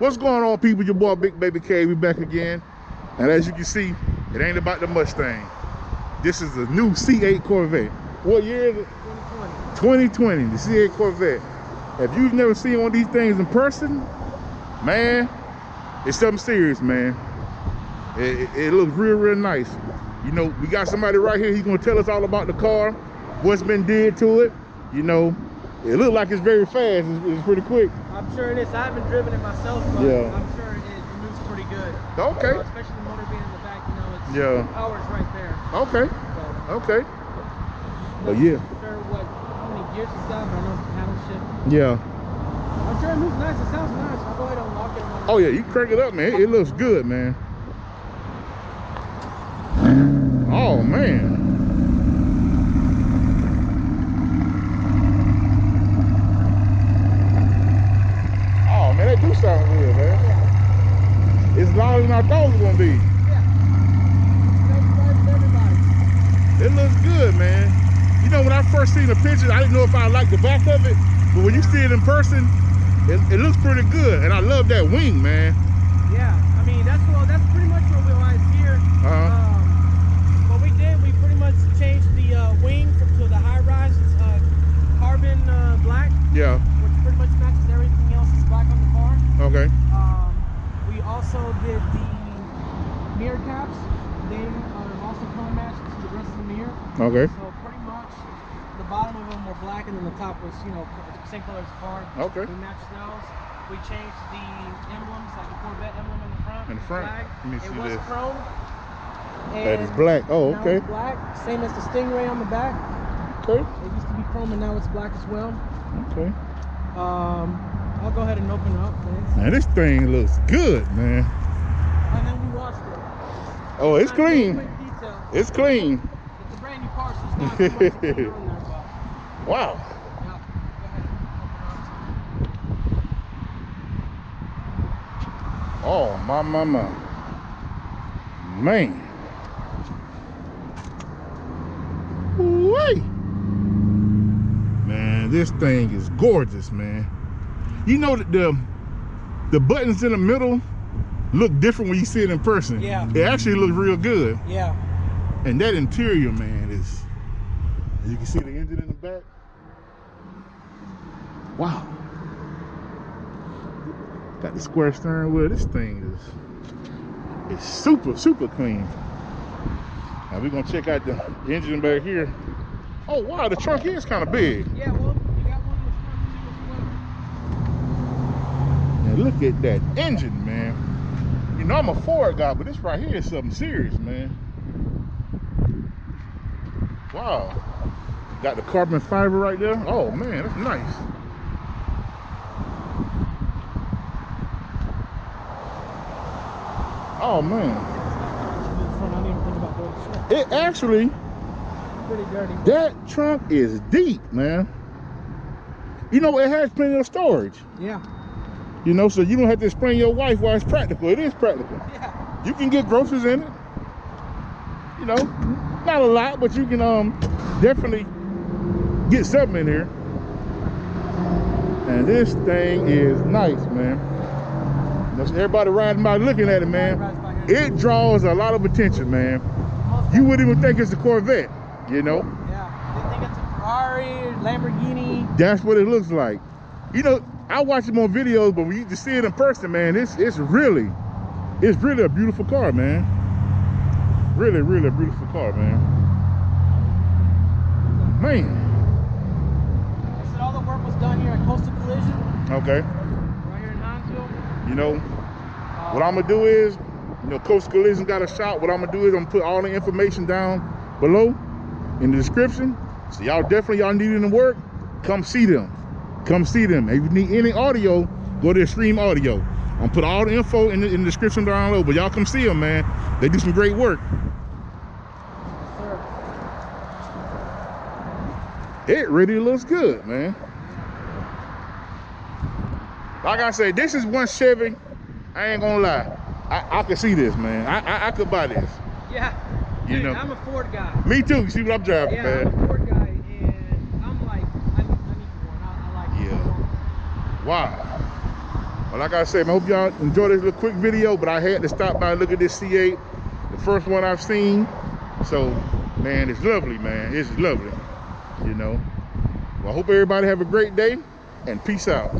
What's going on, people? Your boy Big Baby K, we back again. And as you can see, it ain't about the Mustang. This is a new C8 Corvette. What year is it? 2020, the C8 Corvette. If you've never seen one of these things in person, man, it's something serious, man. It looks real nice. You know, we got somebody right here. He's gonna tell us all about the car, what's been did to it. You know, it looks like it's very fast. It's pretty quick. I'm sure it is. I haven't driven it myself, but yeah, I'm sure it moves pretty good. Okay. Especially the motor being in the back, you know, it's power's right there. Okay. So, okay. But yeah. I'm not sure how many gears it's got, but I know it's a paddle shift. Yeah. I'm sure it moves nice. It sounds nice. I'll go ahead and lock it. Oh yeah, you crank it up, man. It looks good, man. Oh man. That do sound good, man. Yeah. It's louder than I thought it was gonna be. Yeah. It looks good, man. You know, when I first seen the pictures, I didn't know if I liked the back of it, but when you see it in person, it looks pretty good. And I love that wing, man. Yeah, I mean that's pretty much what we like here. What we did, we pretty much changed the wing to the high rise. It's carbon black. Yeah. Which pretty much matches everything else that's black on the car. Okay. We also did the mirror caps. They are also color matched to the rest of the mirror. Okay. So pretty much the bottom of them were black and then the top was, you know, same color as the car. Okay. We matched those. We changed the emblems, like the Corvette emblem in the front. In the front. Flag. Let me see it was this. chrome. That is black. Oh, okay. Now it's black. Same as the Stingray on the back. Okay. It used to be chrome and now it's black as well. Okay. I'll go ahead and open up. Man, this thing looks good, man. And then we washed it. Oh, it's clean. It's clean. It's a brand new car, so it's not too much to put on there, but... Wow. Yeah, go ahead and open Oh, up. my. Man. Wait. Man, this thing is gorgeous, man. You know that the buttons in the middle look different when you see it in person. Yeah. It actually looks real good. Yeah. And that interior, man, is, you can see the engine in the back. Wow. Got the square steering wheel. This thing is super clean. Now we're gonna check out the engine back here. Oh wow, the trunk is kind of big. Yeah, well, you got one in the front too as well. And look at that engine, man. You know I'm a Ford guy, but this right here is something serious, man. Wow. Got the carbon fiber right there. Oh man, that's nice. Oh man. It actually, pretty dirty. That trunk is deep, man. You know, it has plenty of storage. Yeah. You know, so you don't have to explain your wife why it's practical. It is practical. Yeah. You can get groceries in it. You know, not a lot, but you can definitely get something in here. And this thing is nice, man. Everybody riding by looking at it, man. It draws a lot of attention, man. You wouldn't even think it's a Corvette, you know? Yeah, they think it's a Ferrari, Lamborghini. That's what it looks like. You know, I watch them on videos, but when you just see it in person, man, it's really a beautiful car, man. Really a beautiful car, man. Man. I said all the work was done here at Coastal Collision. Okay. Right here in Hinesville. You know, what I'm gonna do is, you know, Coastal Collision got a shop. What I'm gonna do is I'm gonna put all the information down below in the description. So y'all need any work, come see them. Come see them. If you need any audio, go to Extreme Audio. I'm gonna put all the info in the description down below. But y'all come see them, man. They do some great work. It really looks good, man. Like I say, this is one Chevy. I ain't gonna lie. I could see this, man. I could buy this. Yeah. You know, I'm a Ford guy. Me too. You see what I'm driving, yeah, man. I'm a Ford guy, and I'm like, I need one. I like it. Yeah. Wow. Well, like I said, I hope y'all enjoy this little quick video, but I had to stop by and look at this C8, the first one I've seen. So, man, it's lovely, man. It's lovely, you know. Well, I hope everybody have a great day, and peace out.